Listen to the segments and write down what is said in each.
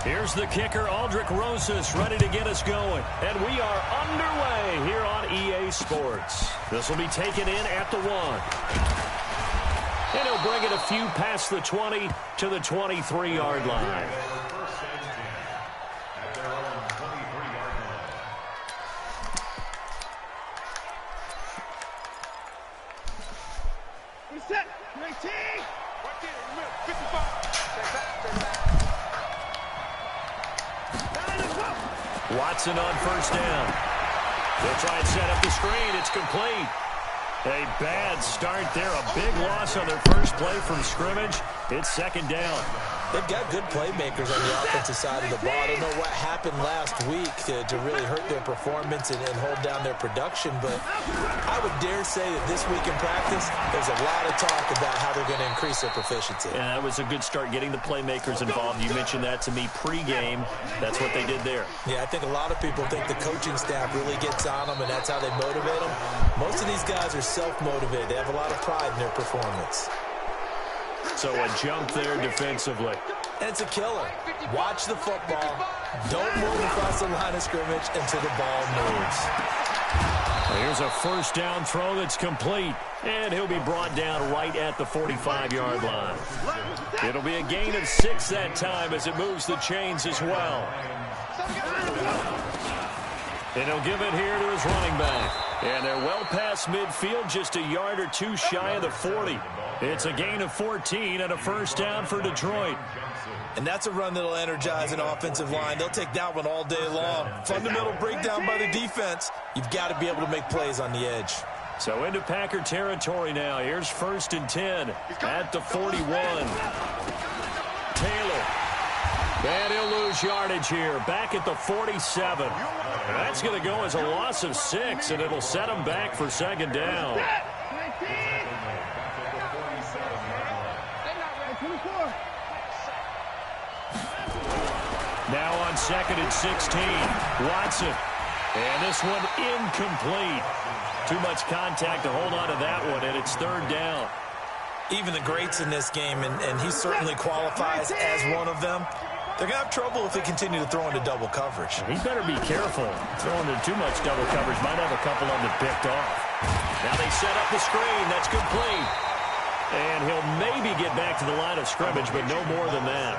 Here's the kicker, Aldrich Rosas, ready to get us going. And we are underway here on EA Sports. This will be taken in at the 1. And he'll bring it a few past the 20 to the 23-yard line. Set. 19. 55. Watson on first down. They'll try and set up the screen. It's complete. A bad start there. A big loss on their first play from scrimmage. It's second down. They've got good playmakers on the offensive side of the ball. I don't know what happened last week to really hurt their performance and hold down their production, but I would dare say that this week in practice, there's a lot of talk about how they're going to increase their proficiency. Yeah, that was a good start, getting the playmakers involved. You mentioned that to me pregame. That's what they did there. Yeah, I think a lot of people think the coaching staff really gets on them, and that's how they motivate them. Most of these guys are self-motivated. They have a lot of pride in their performance. So a jump there defensively. And it's a killer. Watch the football. Don't move across the line of scrimmage until the ball moves. Here's a first down throw that's complete. And he'll be brought down right at the 45-yard line. It'll be a gain of 6 that time as it moves the chains as well. And he'll give it here to his running back. And they're well past midfield, just a yard or two shy of the 40. It's a gain of 14 and a first down for Detroit. And that's a run that'll energize an offensive line. They'll take that one all day long. Fundamental breakdown by the defense. You've got to be able to make plays on the edge. So into Packer territory now. Here's 1st and 10 at the 41. Taylor. And he'll lose yardage here. Back at the 47. And that's going to go as a loss of 6, and it'll set him back for second down. Now on 2nd and 16, Watson. And this one incomplete. Too much contact to hold on to that one, and it's 3rd down. Even the greats in this game, and he certainly qualifies as one of them, they're going to have trouble if they continue to throw into double coverage. He better be careful. Throwing into too much double coverage might have a couple of them picked off. Now they set up the screen. That's complete. And he'll maybe get back to the line of scrimmage, but no more than that.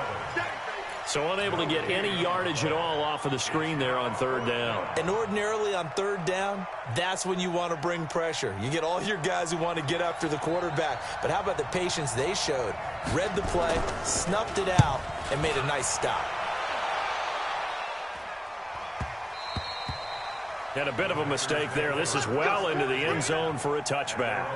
So unable to get any yardage at all off of the screen there on 3rd down. And ordinarily on 3rd down, that's when you want to bring pressure. You get all your guys who want to get after the quarterback. But how about the patience they showed? Read the play, snuffed it out, and made a nice stop. And a bit of a mistake there. This is well into the end zone for a touchback.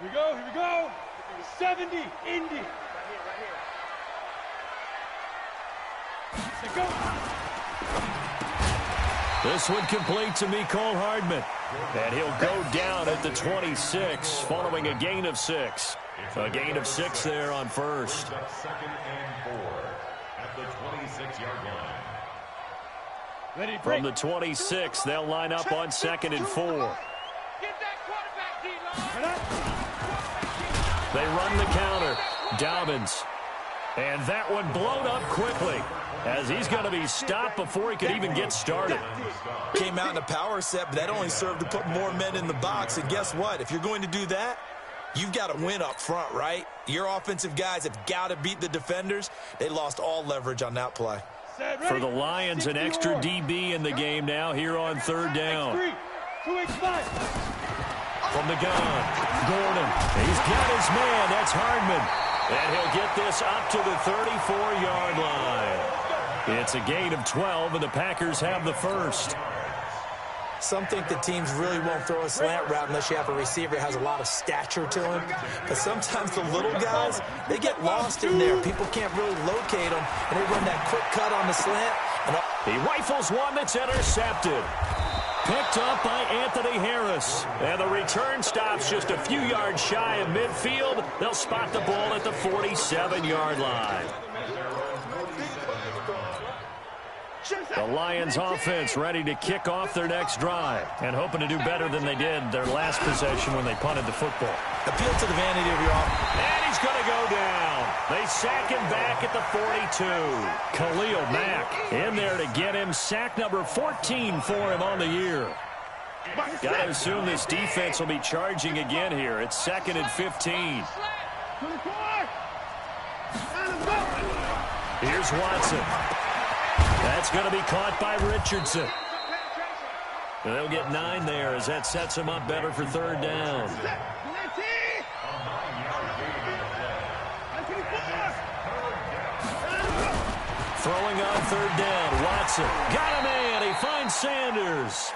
Here we go, here we go. 70, Indy. Right here. Let's go. This one complete to Mecole Hardman. And he'll go down at the 26, following a gain of 6. A gain of 6 there on 1st. 2nd and 4 at the 26-yard line. Ready, From the 26, they'll line up on 2nd and 4. Get that quarterback, D-line. They run the counter. Dobbins. And that one blown up quickly, as he's going to be stopped before he could even get started. Came out in a power set, but that only served to put more men in the box. And guess what? If you're going to do that, you've got to win up front, right? Your offensive guys have got to beat the defenders. They lost all leverage on that play. For the Lions, an extra DB in the game now here on 3rd down. 2-8-5. From the gun, Gordon. He's got his man. That's Hardman. And he'll get this up to the 34-yard line. It's a gain of 12, and the Packers have the first. Some think the teams really won't throw a slant route unless you have a receiver who has a lot of stature to him. But sometimes the little guys, they get lost in there. People can't really locate them, and they run that quick cut on the slant. And he rifles one that's intercepted. picked up by Anthony Harris. And the return stops just a few yards shy of midfield. They'll spot the ball at the 47-yard line. The Lions offense ready to kick off their next drive and hoping to do better than they did their last possession when they punted the football. Appeal to the vanity of your offense. And he's going to go down. They sack him back at the 42. Khalil Mack in there to get him. Sack number 14 for him on the year. Got to assume this defense will be charging again here. It's 2nd and 15. Here's Watson. That's going to be caught by Richardson. They'll get 9 there as that sets him up better for 3rd down. Throwing on 3rd down, Watson. Got a man. He finds Sanders.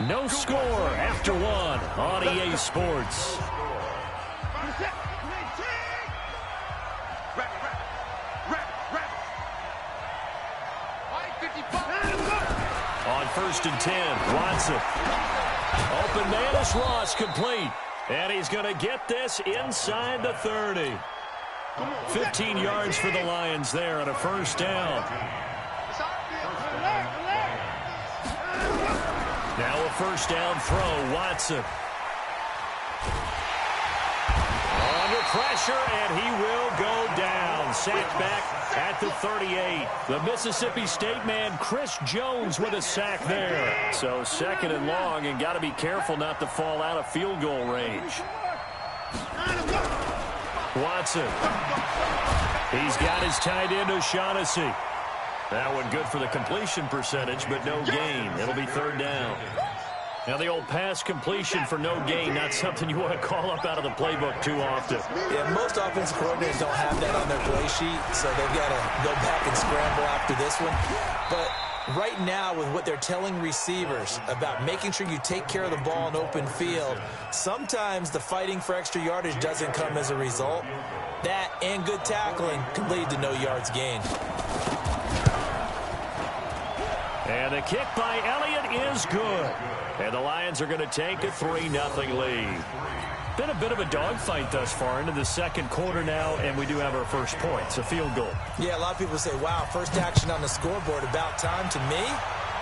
No score after 1 on EA Sports. On 1st and 10, Watson. Open man is Ross, complete. And he's going to get this inside the 30. 15 yards for the Lions there on a 1st down. Now a 1st down throw, Watson. Under pressure, and he will go down. Sacked back at the 38. The Mississippi State man, Chris Jones, with a sack there. So 2nd and long, and got to be careful not to fall out of field goal range. Watson. He's got his tight end, O'Shaughnessy. That one good for the completion percentage, but no gain. It'll be 3rd down. Now the old pass completion for no gain, not something you want to call up out of the playbook too often. Yeah, most offensive coordinators don't have that on their play sheet, so they've got to go back and scramble after this one. But right now, with what they're telling receivers about making sure you take care of the ball in open field, sometimes the fighting for extra yardage doesn't come as a result. That and good tackling can lead to no yards gained. And the kick by Elliott is good. And the Lions are going to take a 3-0 lead. Been a bit of a dogfight thus far into the 2nd quarter now, and we do have our first point. It's a field goal. Yeah, a lot of people say, wow, first action on the scoreboard, about time. To me,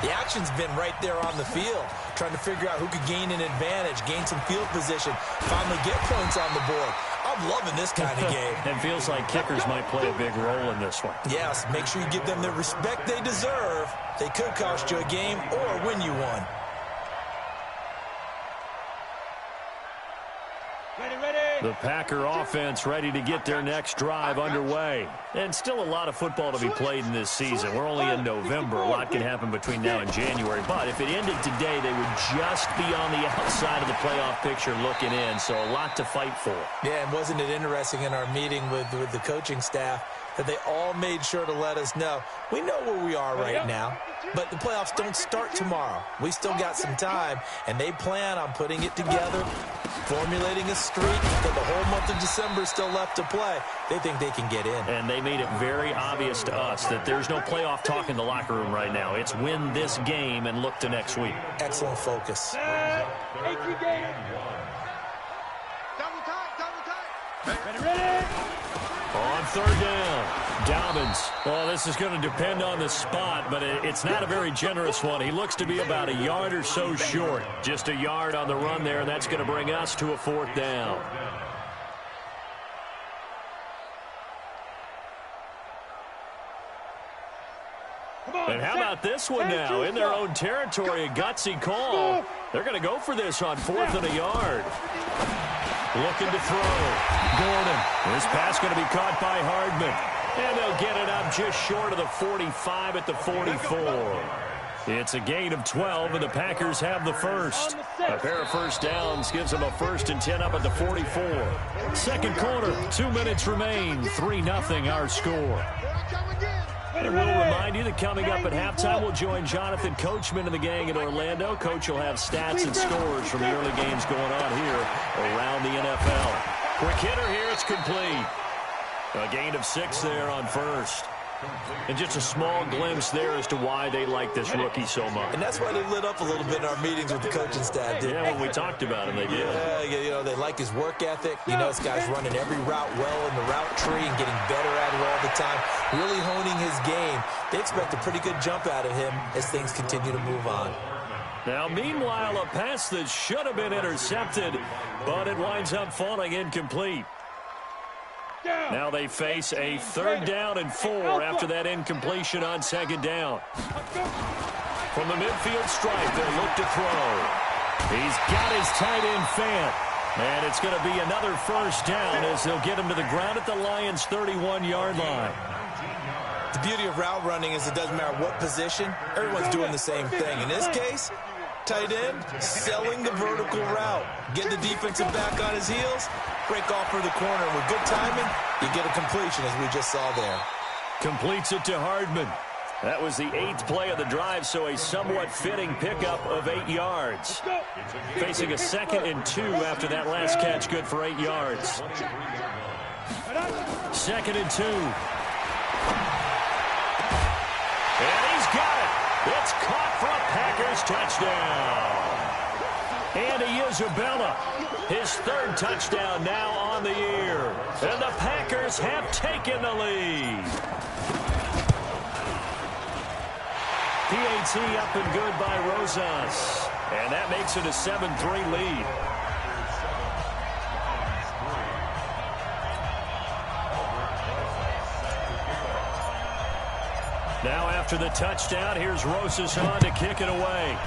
the action's been right there on the field, trying to figure out who could gain an advantage, gain some field position, finally get points on the board. I'm loving this kind of game. It feels like kickers might play a big role in this one. Yes, make sure you give them the respect they deserve. They could cost you a game or win you one. The Packer offense ready to get their next drive underway. And still a lot of football to be played in this season. We're only in November. A lot can happen between now and January. But if it ended today, they would just be on the outside of the playoff picture looking in. So a lot to fight for. Yeah, and wasn't it interesting in our meeting with the coaching staff that they all made sure to let us know, we know where we are right now, but the playoffs don't start tomorrow. We still got some time, and they plan on putting it together, formulating a streak, but the whole month of December is still left to play. They think they can get in. And they made it very obvious to us that there's no playoff talk in the locker room right now. It's win this game and look to next week. Excellent focus. Ready. On 3rd down, Dobbins. Well, this is going to depend on the spot, but it's not a very generous one. He looks to be about a yard or so short. Just a yard on the run there, and that's going to bring us to a 4th down. And how about this one now? In their own territory, a gutsy call. They're going to go for this on 4th and a yard. Looking to throw. Gordon. This pass going to be caught by Hardman. And they'll get it up just short of the 45 at the 44. It's a gain of 12, and the Packers have the first. A pair of 1st downs gives them a 1st and 10 up at the 44. 2nd quarter, 2 minutes remain. 3-0 our score. And we'll remind you that coming up at halftime, we'll join Jonathan Coachman and the gang in Orlando. Coach will have stats and scores from the early games going on here around the NFL. Quick hitter here, it's complete. A gain of 6 there on 1st. And just a small glimpse there as to why they like this rookie so much. And that's why they lit up a little bit in our meetings with the coaching staff, didn't Yeah, when we talked about him, they did. Yeah, you know, they like his work ethic. You know, this guy's running every route well in the route tree and getting better at it all the time, really honing his game. They expect a pretty good jump out of him as things continue to move on. Now, meanwhile, a pass that should have been intercepted, but it winds up falling incomplete. Now they face a 3rd down and 4 after that incompletion on 2nd down. From the midfield stripe, they'll look to throw. He's got his tight end fan. And it's going to be another 1st down as they'll get him to the ground at the Lions' 31-yard line. The beauty of route running is it doesn't matter what position. Everyone's doing the same thing. In this case, tight end, selling the vertical route. Get the defensive back on his heels, break off for the corner. With good timing, you get a completion, as we just saw there. Completes it to Hardman. That was the 8th play of the drive, so a somewhat fitting pickup of 8 yards. Facing a 2nd and 2 after that last catch, good for 8 yards. 2nd and 2. And he's got it. It's caught for a Packers touchdown. Andy Isabella, his 3rd touchdown now on the year. And the Packers have taken the lead. PAT up and good by Rosas. And that makes it a 7-3 lead. Now after the touchdown, here's Rosas on to kick it away.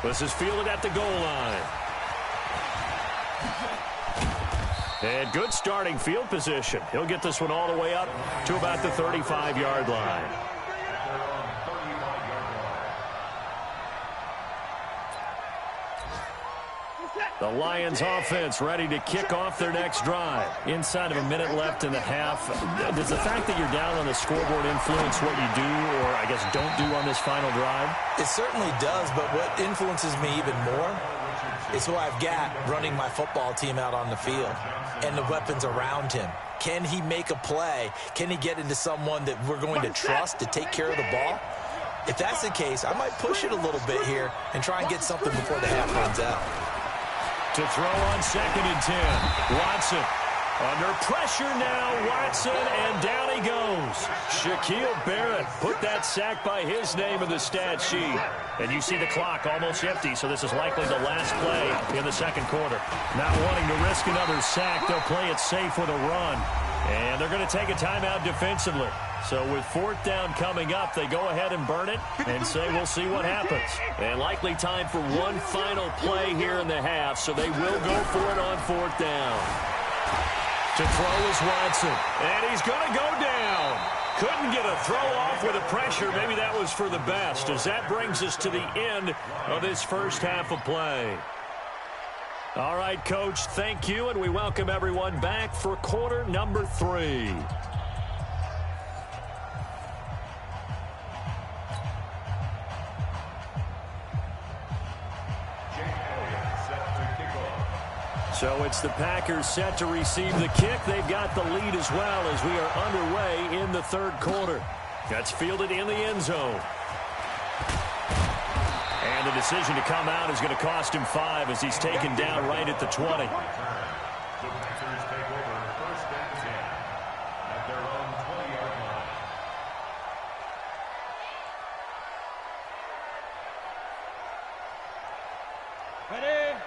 This is fielded at the goal line. And good starting field position. He'll get this one all the way up to about the 35-yard line. The Lions offense ready to kick off their next drive. Inside of a minute left in the half. Does the fact that you're down on the scoreboard influence what you do, or I guess don't do on this final drive? It certainly does, but what influences me even more is who I've got running my football team out on the field and the weapons around him. Can he make a play? Can he get into someone that we're going to trust to take care of the ball? If that's the case, I might push it a little bit here and try and get something before the half runs out. To throw on 2nd and 10. Watson under pressure now. Watson, and down he goes. Shaquille Barrett put that sack by his name in the stat sheet. And you see the clock almost empty, so this is likely the last play in the 2nd quarter. Not wanting to risk another sack, they'll play it safe with a run. And they're going to take a timeout defensively. So with 4th down coming up, they go ahead and burn it and say we'll see what happens. And likely time for one final play here in the half, so they will go for it on 4th down. To throw is Watson, and he's going to go down. Couldn't get a throw off with the pressure. Maybe that was for the best, as that brings us to the end of this first half of play. All right, Coach, thank you, and we welcome everyone back for quarter number 3. So it's the Packers set to receive the kick. They've got the lead as well as we are underway in the 3rd quarter. That's fielded in the end zone. And the decision to come out is going to cost him 5 as he's taken down right at the 20.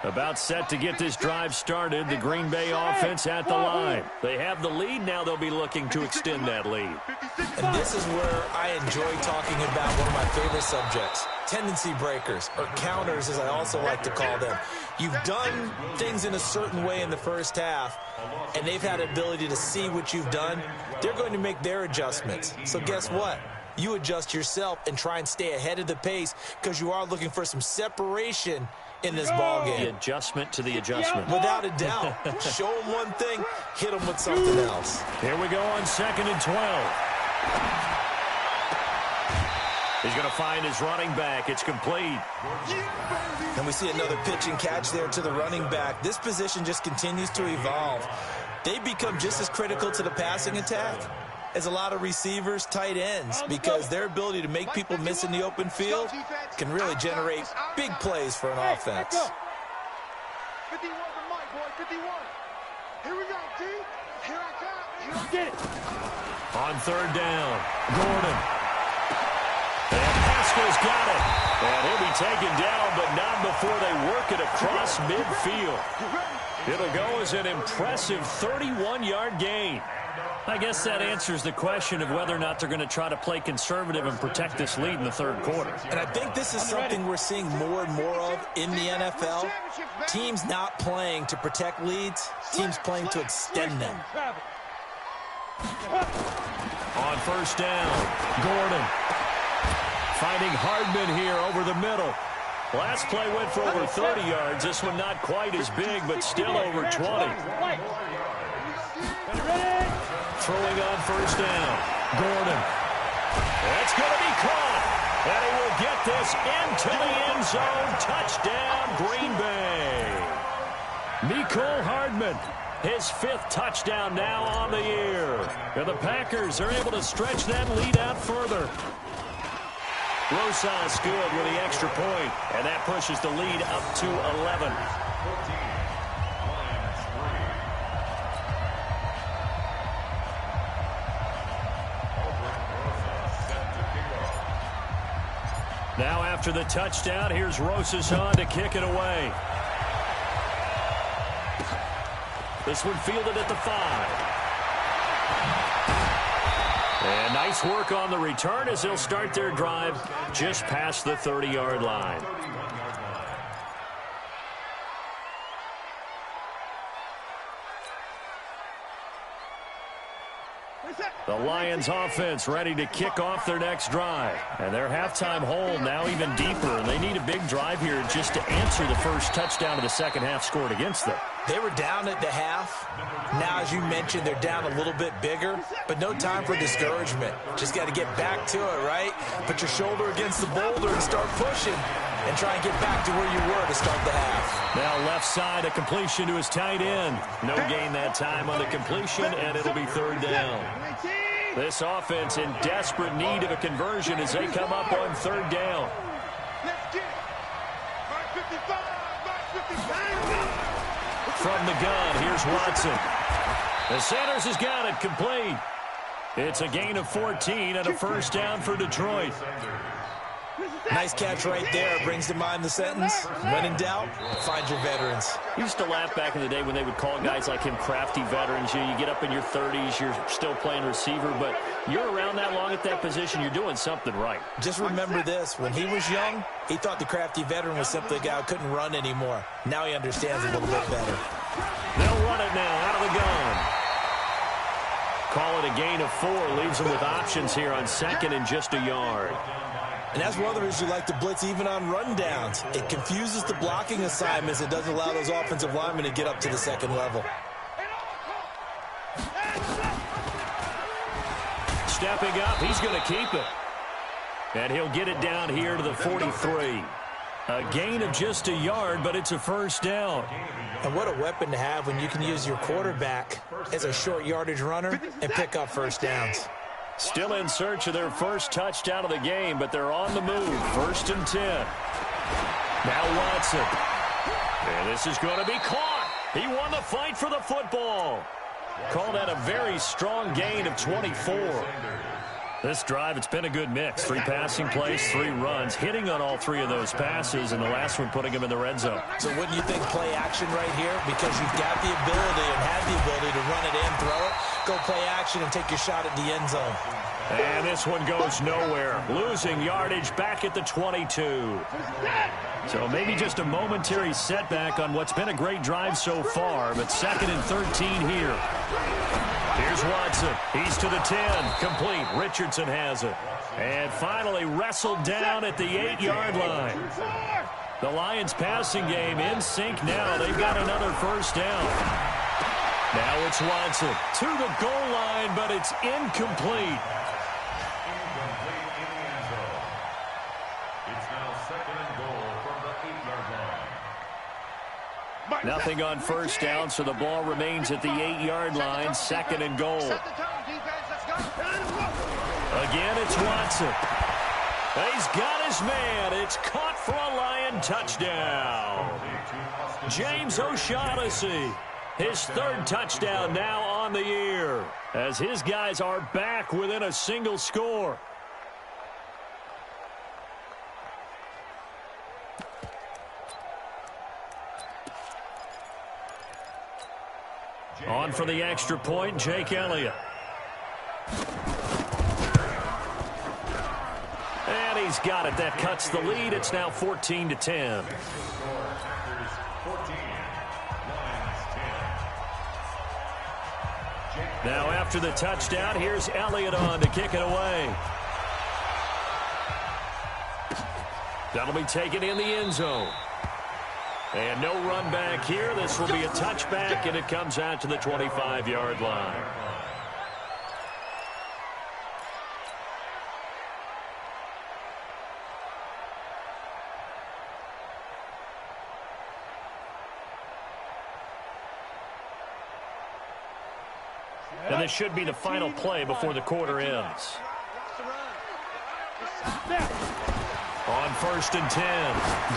About set to get this drive started. The Green Bay offense at the line. They have the lead. Now they'll be looking to extend that lead. And this is where I enjoy talking about one of my favorite subjects, tendency breakers, or counters as I also like to call them. You've done things in a certain way in the first half, and they've had the ability to see what you've done. They're going to make their adjustments. So guess what? You adjust yourself and try and stay ahead of the pace because you are looking for some separation in this ball game. The adjustment to the adjustment. Without a doubt. Show them one thing, hit them with something else. Here we go on 2nd and 12. He's going to find his running back. It's complete. And we see another pitch and catch there to the running back. This position just continues to evolve. they become just as critical to the passing attack as a lot of receivers, tight ends, because their ability to make people miss in the open field can really generate big plays for an offense. 51 for Mike, boy, 51. Here we go, G. Here I come. Here I get it. On third down, Gordon. And Haskell's got it. And he'll be taken down, but not before they work it across midfield. It'll go as an impressive 31-yard gain. I guess that answers the question of whether or not they're going to try to play conservative and protect this lead in the third quarter. And I think this is something we're seeing more and more of in the NFL. Teams not playing to protect leads, teams playing to extend them. On first down, Gordon. Finding Hardman here over the middle. Last play went for over 30 yards. This one not quite as big, but still over 20. Throwing on first down, Gordon. That's going to be caught. And he will get this into the end zone. Touchdown, Green Bay. Mecole Hardman, his 5th touchdown now on the year. And the Packers are able to stretch that lead out further. Rosas good with the extra point, and that pushes the lead up to 11. Now after the touchdown, here's Rosas on to kick it away. This one fielded at the 5. And nice work on the return as they'll start their drive just past the 30-yard line. The Lions offense ready to kick off their next drive. And their halftime hole now even deeper. And they need a big drive here just to answer the first touchdown of the second half scored against them. They were down at the half. Now, as you mentioned, they're down a little bit bigger, but no time for discouragement. Just got to get back to it, right? Put your shoulder against the boulder and start pushing and try and get back to where you were to start the half. Now left side, a completion to his tight end. No gain that time on the completion, and it'll be third down. This offense in desperate need of a conversion as they come up on third down. Let's get it. 55, 55. From the gun, here's Watson. The Sanders has got it complete. It's a gain of 14 and a first down for Detroit. Nice catch right there. Brings to mind the sentence, when in doubt, find your veterans. You used to laugh back in the day when they would call guys like him crafty veterans. You get up in your 30s, you're still playing receiver, but you're around that long at that position, you're doing something right. Just remember this. When he was young, he thought the crafty veteran was simply a guy who couldn't run anymore. Now he understands a little bit better. They'll run it now out of the gun. Call it a gain of 4. Leaves them with options here on second and just a yard. And that's one of the reasons you like to blitz even on rundowns. It confuses the blocking assignments. It doesn't allow those offensive linemen to get up to the second level. Stepping up, he's going to keep it. And he'll get it down here to the 43. A gain of just a yard, but it's a first down. And what a weapon to have when you can use your quarterback as a short yardage runner and pick up first downs. Still in search of their first touchdown of the game, but they're on the move. 1st and 10. Now Watson. And this is going to be caught. He won the fight for the football. Call that a very strong gain of 24. This drive, it's been a good mix. 3 passing plays, 3 runs, hitting on all 3 of those passes, and the last one putting him in the red zone. So wouldn't you think play action right here? Because you've got the ability and have the ability to run it in, throw it, go play action, and take your shot at the end zone. And this one goes nowhere. Losing yardage back at the 22. So maybe just a momentary setback on what's been a great drive so far, but 2nd and 13 here. Here's Watson. He's to the 10. Complete. Richardson has it. And finally wrestled down at the 8-yard line. The Lions passing game in sync now. They've got another first down. Now it's Watson to the goal line, but it's incomplete. Nothing on first down, so the ball remains at the 8-yard line, 2nd and goal. Again, it's Watson. He's got his man. It's caught for a Lion touchdown. James O'Shaughnessy, his 3rd touchdown now on the year, as his guys are back within a single score. On for the extra point, Jake Elliott. And he's got it. That cuts the lead. It's now 14-10. Now after the touchdown, here's Elliott on to kick it away. That'll be taken in the end zone. And no run back here. This will be a touchback, and it comes out to the 25-yard line. And this should be the final play before the quarter ends. On 1st and 10,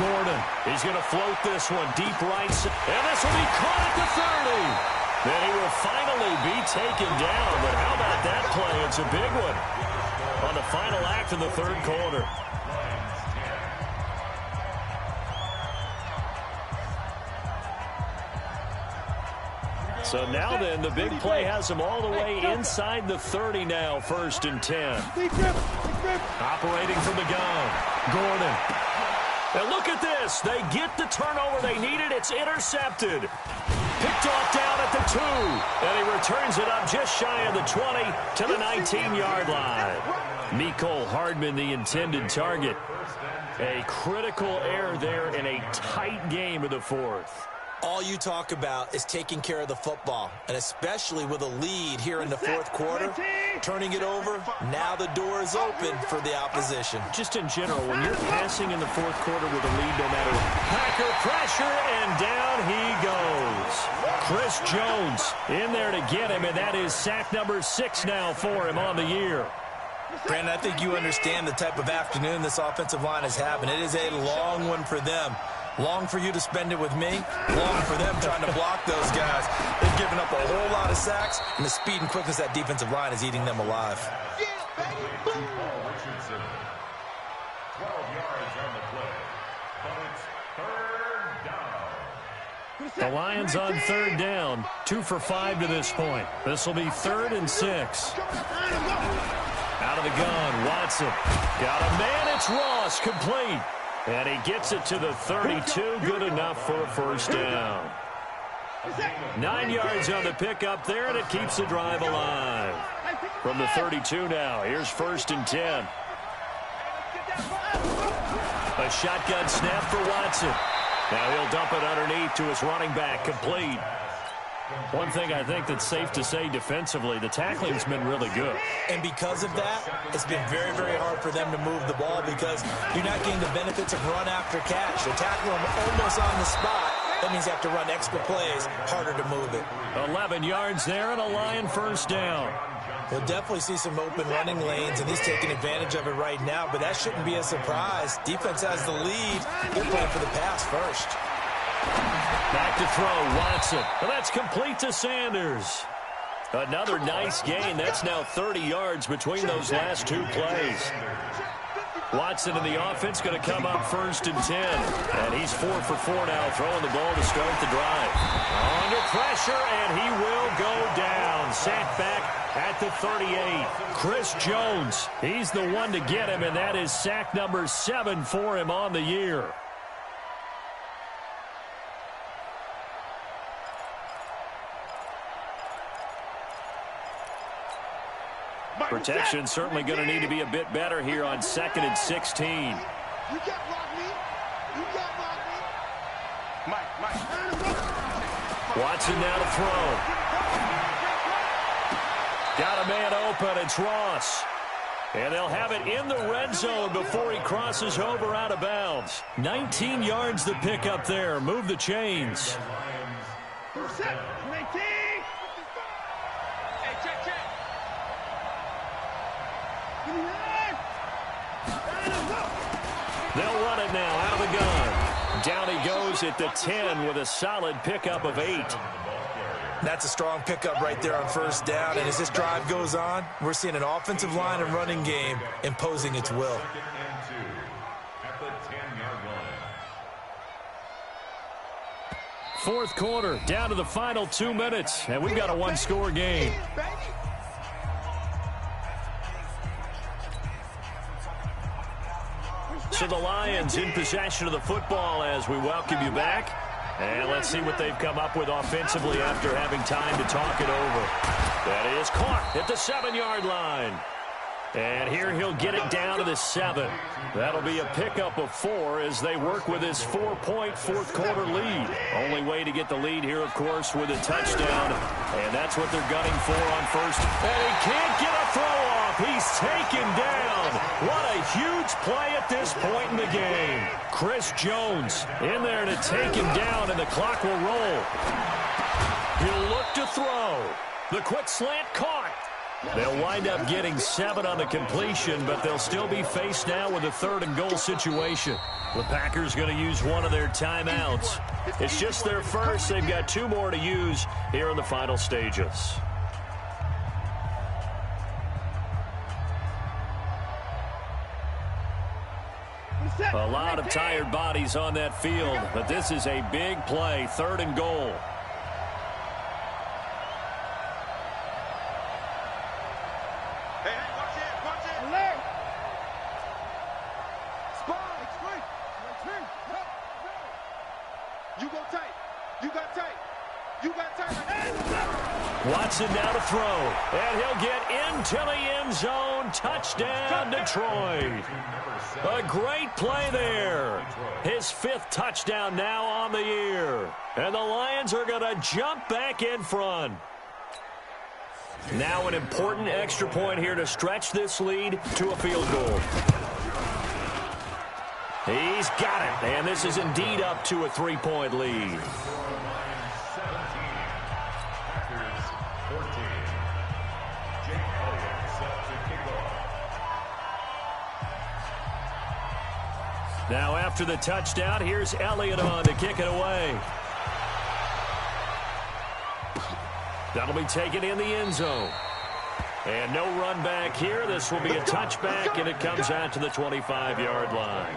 Gordon. He's going to float this one deep right. And this will be caught at the 30. Then he will finally be taken down. But how about that play? It's a big one on the final act of the 3rd quarter. So now then, the big play has them all the way inside the 30 now, 1st and 10. Operating from the gun, Gordon. And look at this. They get the turnover they needed. It's intercepted. Picked off down at the 2. And he returns it up just shy of the 20 to the 19-yard line. Mecole Hardman, the intended target. A critical error there in a tight game of the 4th. All you talk about is taking care of the football, and especially with a lead here in the 4th quarter, turning it over, now the door is open for the opposition. Just in general, when you're passing in the 4th quarter with a lead, no matter what. Packer pressure, and down he goes. Chris Jones in there to get him, and that is sack number 6 now for him on the year. Brandon, I think you understand the type of afternoon this offensive line is having. It is a long one for them. Long for you to spend it with me. Long for them trying to block those guys. They've given up a whole lot of sacks, and the speed and quickness of that defensive line is eating them alive. Richardson, 12 yards on the play, but it's 3rd down. The Lions on 3rd down, 2 for 5 to this point. This will be 3rd and 6. Out of the gun, Watson. Got a man, it's Ross, complete. And he gets it to the 32, good enough for a 1st down. 9 yards on the pickup there, and it keeps the drive alive. From the 32 now, here's 1st and 10. A shotgun snap for Watson. Now he'll dump it underneath to his running back, complete. One thing I think that's safe to say defensively, the tackling's been really good. And because of that, it's been very, very hard for them to move the ball because you're not getting the benefits of run after catch. They're tackling them almost on the spot. That means you have to run extra plays, harder to move it. 11 yards there and a Lion 1st down. We'll definitely see some open running lanes, and he's taking advantage of it right now, but that shouldn't be a surprise. Defense has the lead. They're playing for the pass first. Back to throw, Watson. And that's complete to Sanders. Another nice gain. That's now 30 yards between those last 2 plays. Watson in the offense going to come up 1st and 10. And he's 4 for 4 now, throwing the ball to start the drive. Under pressure, and he will go down. Sacked back at the 38. Chris Jones, he's the one to get him, and that is sack number 7 for him on the year. Protection certainly going to need to be a bit better here on 2nd and 16. You can't block me. You can't block me. Mike. Watson now to throw. Got a man open. It's Ross. And they'll have it in the red zone before he crosses over out of bounds. 19 yards to pick up there. Move the chains. Set. 19. Hey, check, check. They'll run it now out of the gun. Down he goes at the 10 with a solid pickup of 8. That's a strong pickup right there on first down. And as this drive goes on, we're seeing an offensive line and running game imposing its will. At the 10-yard line. Fourth quarter, down to the final 2 minutes, and we've got a one-score game. So the Lions in possession of the football as we welcome you back. And let's see what they've come up with offensively after having time to talk it over. That is caught at the 7-yard line. And here he'll get it down to the 7. That'll be a pickup of 4 as they work with his 4-point fourth-quarter lead. Only way to get the lead here, of course, with a touchdown. And that's what they're gunning for on first. And he can't get a throw off. He's taken down. What a huge play at this point in the game. Chris Jones in there to take him down, and the clock will roll. He'll look to throw. The quick slant caught. They'll wind up getting 7 on the completion, but they'll still be faced now with a 3rd and goal situation. The Packers going to use one of their timeouts. It's just their first. They've got 2 more to use here in the final stages. A lot of tired bodies on that field, but this is a big play, 3rd and goal. Watson now to throw, and he'll get into the end zone. Touchdown, Detroit. A great play there. His 5th touchdown now on the year. And the Lions are going to jump back in front. Now an important extra point here to stretch this lead to a field goal. He's got it, and this is indeed up to a 3-point lead. Now after the touchdown, here's Elliott on to kick it away. That'll be taken in the end zone. And no run back here. This will be a touchback, and it comes out to the 25-yard line.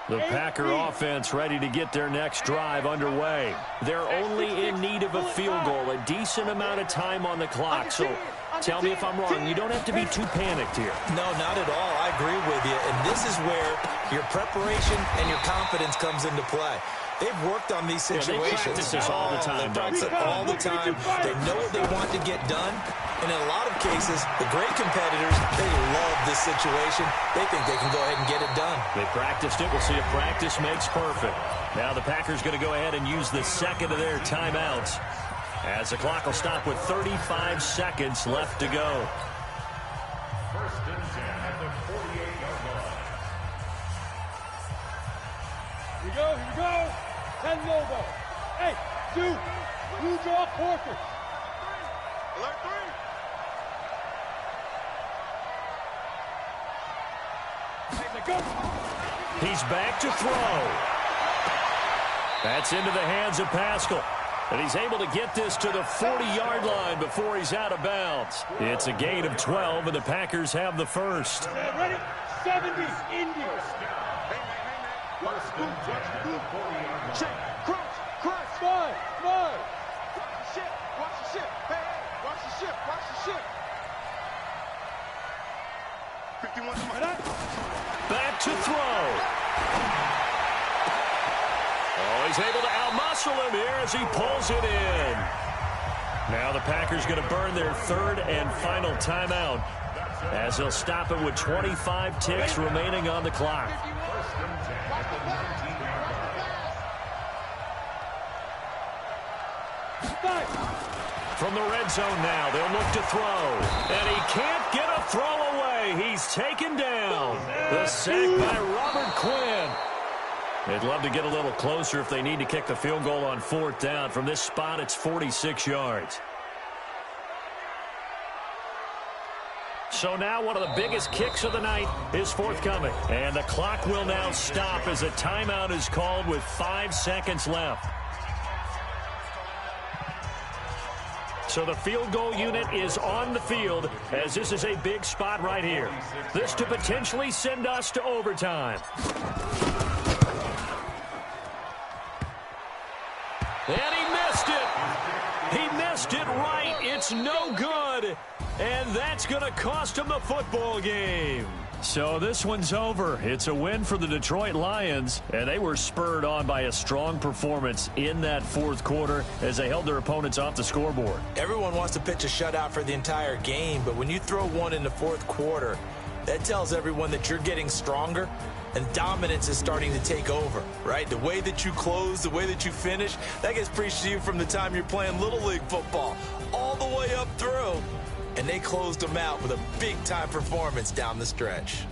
The Packer offense ready to get their next drive underway. They're only in need of a field goal, a decent amount of time on the clock. So tell me if I'm wrong. You don't have to be too panicked here. No, not at all. I agree with you. And this is where your preparation and your confidence comes into play. They've worked on these situations. They practice this all the time. They practice it all the time. They know what they want to get done. And in a lot of cases, the great competitors, they love this situation. They think they can go ahead and get it done. They practiced it. We'll see if practice makes perfect. Now the Packers going to go ahead and use the 2nd of their timeouts, as the clock will stop with 35 seconds left to go. First and 10 at the 48-yard line. Here we go, here we go. 10 logo. Hey, dude, you draw quarters. Alert 3. He's back to throw. That's into the hands of Pascal. And he's able to get this to the 40-yard line before he's out of bounds. It's a gain of 12, and the Packers have the first. Ready? 70 Indians. First and 10 at the 40-yard line. Check. Cross. Five. Watch the ship. Hey, watch the ship. 51 to my. Back to throw. Oh, he's able to outmuscle him here as he pulls it in. Now the Packers going to burn their 3rd and final timeout, as they'll stop it with 25 ticks remaining on the clock. First and 10 at the 19-yard line. From the red zone now, they'll look to throw. And he can't get a throw away. He's taken down. The sack by Robert Quinn. They'd love to get a little closer if they need to kick the field goal on 4th down. From this spot, it's 46 yards. So now one of the biggest kicks of the night is forthcoming. And the clock will now stop as a timeout is called with 5 seconds left. So the field goal unit is on the field as this is a big spot right here. This to potentially send us to overtime. And he missed it. He missed it right. It's no good. And that's going to cost him the football game. So this one's over. It's a win for the Detroit Lions, and they were spurred on by a strong performance in that 4th quarter as they held their opponents off the scoreboard. Everyone wants to pitch a shutout for the entire game, but when you throw one in the 4th quarter, that tells everyone that you're getting stronger and dominance is starting to take over, right? The way that you close, the way that you finish, that gets preached to you from the time you're playing Little League football all the way up through. And they closed them out with a big-time performance down the stretch.